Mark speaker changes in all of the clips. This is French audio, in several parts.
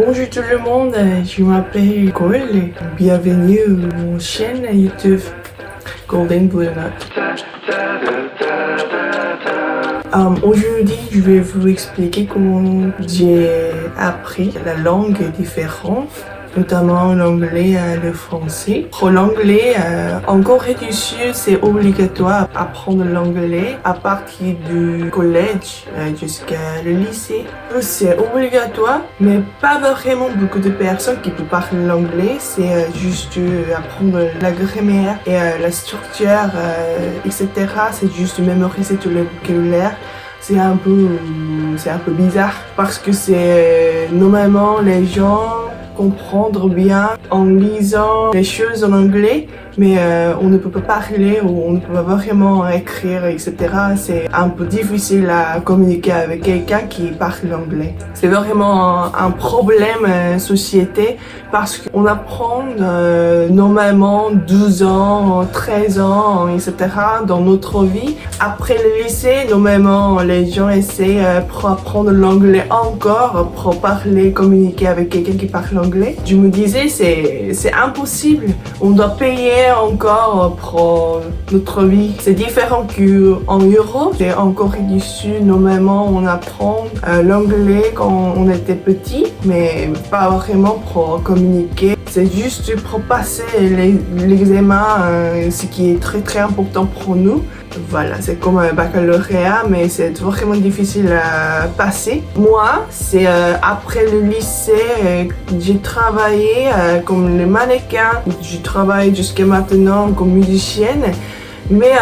Speaker 1: Bonjour tout le monde, je m'appelle Cole et bienvenue à mon chaîne YouTube Golden Blue Note. Aujourd'hui, je vais vous expliquer comment j'ai appris la langue différente, notamment l'anglais et le français. Pour l'anglais, en Corée du Sud, c'est obligatoire d'apprendre l'anglais à partir du collège jusqu'à le lycée. C'est obligatoire, mais pas vraiment beaucoup de personnes qui peuvent parler l'anglais. C'est juste apprendre la grammaire et la structure, etc. C'est juste mémoriser tout le vocabulaire. C'est un peu bizarre parce que c'est normalement les gens comprendre bien en lisant les choses en anglais, mais on ne peut pas parler ou on ne peut pas vraiment écrire, etc. C'est un peu difficile à communiquer avec quelqu'un qui parle l'anglais. C'est vraiment un problème société parce qu'on apprend normalement 12 ans, 13 ans, etc. dans notre vie. Après le lycée, normalement les gens essaient pour apprendre l'anglais encore, pour parler, communiquer avec quelqu'un qui parle l'anglais. Je me disais, c'est impossible. On doit payer encore pour notre vie. C'est différent qu'en Europe. Et en Corée du Sud, normalement, on apprend l'anglais quand on était petit, mais pas vraiment pour communiquer. C'est juste pour passer l'examen, ce qui est très très important pour nous. Voilà, c'est comme un baccalauréat, mais c'est vraiment difficile à passer. Moi, c'est après le lycée, j'ai travaillé comme le mannequin. Je travaille jusqu'à maintenant comme musicienne. Mais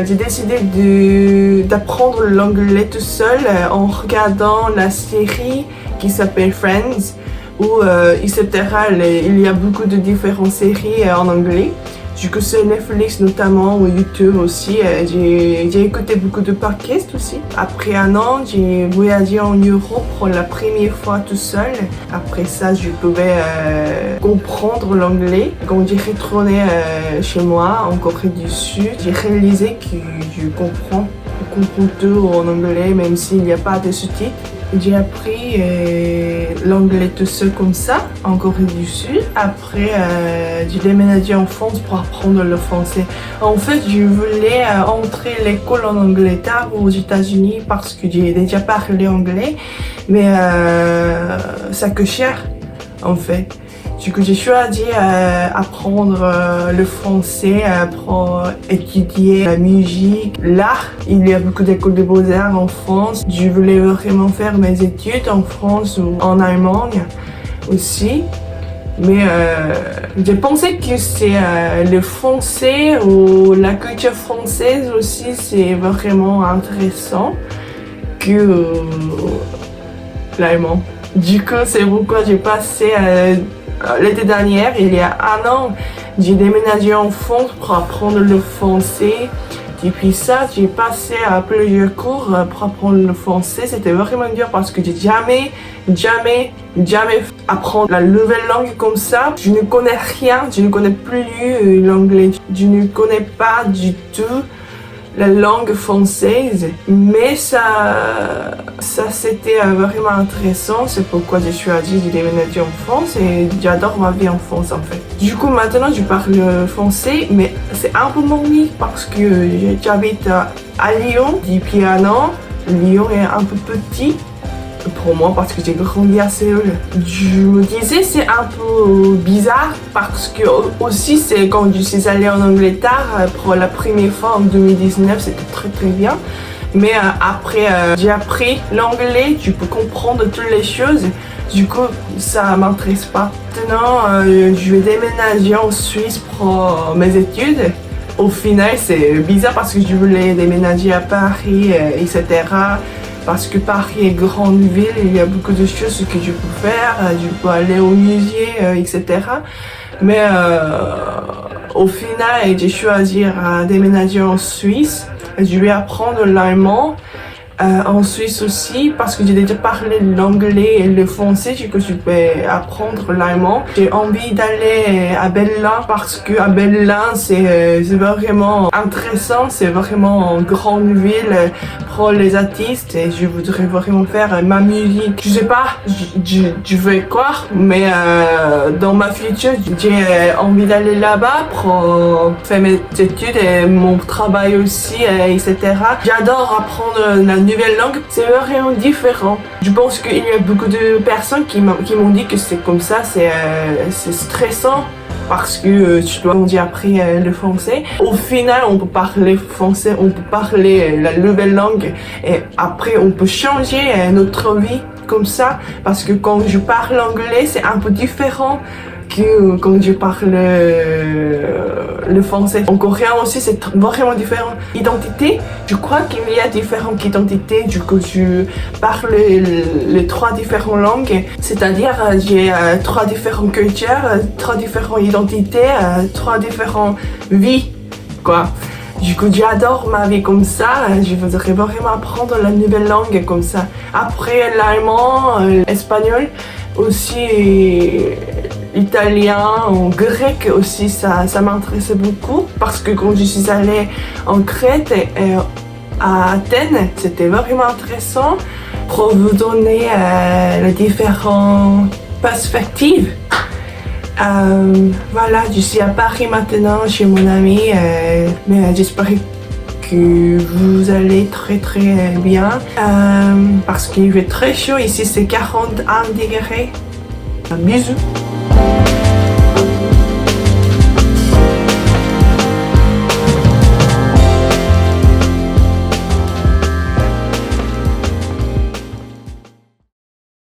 Speaker 1: j'ai décidé d'apprendre l'anglais tout seul en regardant la série qui s'appelle Friends, où etc. Il y a beaucoup de différentes séries en anglais. Du coup, sur Netflix notamment, ou YouTube aussi, j'ai écouté beaucoup de podcasts aussi. Après un an, j'ai voyagé en Europe pour la première fois tout seul. Après ça, je pouvais comprendre l'anglais. Quand j'ai retourné chez moi, en Corée du Sud, j'ai réalisé que je comprends tout en anglais, même s'il n'y a pas de sous-titres. J'ai appris l'anglais tout seul comme ça, en Corée du Sud. Après, j'ai déménagé en France pour apprendre le français. En fait, je voulais entrer à l'école en Angleterre aux États-Unis parce que j'ai déjà parlé anglais, mais ça coûte cher, en fait. Du coup, j'ai choisi apprendre le français pour étudier la musique, l'art. Il y a beaucoup d'écoles de beaux-arts en France. Je voulais vraiment faire mes études en France ou en Allemagne aussi. Mais j'ai pensé que c'est le français ou la culture française aussi, c'est vraiment intéressant que l'allemand. Du coup, c'est pourquoi j'ai passé l'été dernier, il y a un an, j'ai déménagé en France pour apprendre le français. Depuis ça, j'ai passé à plusieurs cours pour apprendre le français. C'était vraiment dur parce que j'ai jamais apprendre la nouvelle langue comme ça. Je ne connais rien, je ne connais plus l'anglais. Je ne connais pas du tout la langue française, mais ça c'était vraiment intéressant. C'est pourquoi j'ai choisi de déménager en France et j'adore ma vie en France en fait. Du coup maintenant je parle français, mais c'est un peu monique parce que j'habite à Lyon depuis un an. Lyon est un peu petit pour moi parce que j'ai grandi à Séoul. Je me disais c'est un peu bizarre parce que aussi c'est quand je suis allée en Angleterre pour la première fois en 2019, c'était très très bien. Mais après j'ai appris l'anglais, tu peux comprendre toutes les choses. Du coup ça m'intéresse pas. Maintenant je vais déménager en Suisse pour mes études. Au final c'est bizarre parce que je voulais déménager à Paris, etc. Parce que Paris est grande ville, il y a beaucoup de choses que je peux faire, je peux aller au musée, etc. Mais au final, j'ai choisi de déménager en Suisse. Je vais apprendre l'allemand En Suisse aussi, parce que j'ai déjà parlé l'anglais et le français, du coup je peux apprendre l'allemand. J'ai envie d'aller à Berlin parce que à Berlin c'est vraiment intéressant, c'est vraiment une grande ville pour les artistes et je voudrais vraiment faire ma musique. Je sais pas, je vais quoi, mais dans ma future j'ai envie d'aller là-bas pour faire mes études et mon travail aussi, etc. J'adore apprendre la nouvelle langue, c'est vraiment différent. Je pense qu'il y a beaucoup de personnes qui m'ont dit que c'est comme ça, c'est stressant parce que tu dois dire après le français. Au final, on peut parler français, on peut parler la nouvelle langue et après on peut changer notre vie comme ça parce que quand je parle anglais, c'est un peu différent que quand je parle le français. En coréen aussi, c'est vraiment différent. Identité, je crois qu'il y a différentes identités. Du coup, je parle les 3 différentes langues. C'est-à-dire, j'ai 3 différentes cultures, 3 différentes identités, 3 différentes vies, quoi. Du coup, j'adore ma vie comme ça. Je voudrais vraiment apprendre la nouvelle langue comme ça. Après l'allemand, l'espagnol, aussi l'italien ou grec aussi, ça m'intéressait beaucoup. Parce que quand je suis allée en Crète et à Athènes, c'était vraiment intéressant pour vous donner les différentes perspectives. Voilà, je suis à Paris maintenant chez mon ami, mais j'espère que vous allez très bien parce qu'il fait très chaud ici, c'est 41 degrés. Bisous.